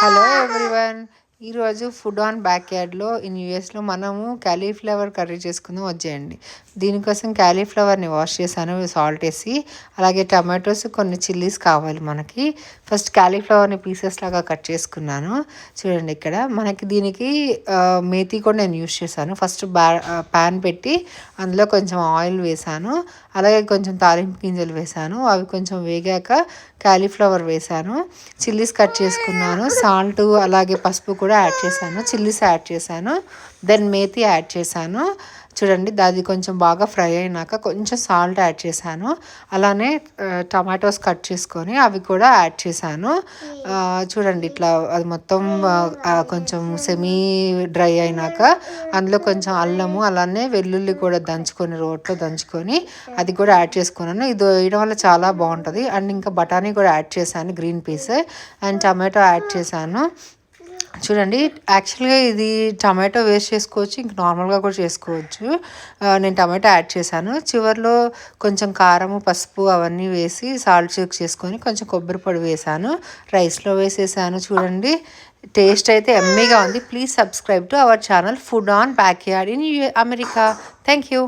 Hello everyone. ఈరోజు food on back యార్డ్లో యూఎస్లో మనము క్యాలీఫ్లవర్ కర్రీ చేసుకుందాం వచ్చేయండి. దీనికోసం క్యాలీఫ్లవర్ని వాష్ చేశాను సాల్ట్ వేసి. అలాగే టమాటోస్, కొన్ని చిల్లీస్ కావాలి మనకి. ఫస్ట్ క్యాలీఫ్లవర్ని పీసెస్ లాగా కట్ చేసుకున్నాను. చూడండి ఇక్కడ మనకి దీనికి మేతి కూడా నేను యూస్ చేశాను. ఫస్ట్ ప్యాన్ పెట్టి అందులో కొంచెం ఆయిల్ వేసాను. అలాగే కొంచెం తాలింపు గింజలు వేసాను. అవి కొంచెం వేగాక క్యాలీఫ్లవర్ వేసాను. చిల్లీస్ కట్ చేసుకున్నాను. సాల్ట్ అలాగే పసుపు కూడా యాడ్ చేశాను. చిల్లీస్ యాడ్ చేశాను. దెన్ మేతి యాడ్ చేశాను. చూడండి అది కొంచెం బాగా ఫ్రై అయినాక కొంచెం సాల్ట్ యాడ్ చేశాను. అలానే టమాటోస్ కట్ చేసుకొని అవి కూడా యాడ్ చేశాను. చూడండి ఇట్లా అది మొత్తం కొంచెం సెమీ డ్రై అయినాక అందులో కొంచెం అల్లము అలానే వెల్లుల్లి కూడా దంచుకొని రోట్లో దంచుకొని అది కూడా యాడ్ చేసుకున్నాను. ఇది వేయడం వల్ల చాలా బాగుంటుంది. అండ్ ఇంకా బఠానీ కూడా యాడ్ చేశాను, green peas and tomato add చేశాను. చూడండి యాక్చువల్గా ఇది టమాటో వేస్ట్ చేసుకోవచ్చు, ఇంక నార్మల్గా కూడా చేసుకోవచ్చు. నేను టమాటో యాడ్ చేశాను. చివరిలో కొంచెం కారము, పసుపు అవన్నీ వేసి సాల్ట్ చెక్ చేసుకొని కొంచెం కొబ్బరి పొడి వేసాను. రైస్లో వేసేసాను. చూడండి టేస్ట్ అయితే ఎమ్మీగా ఉంది. Please subscribe to our channel food on back yard in America. Thank you.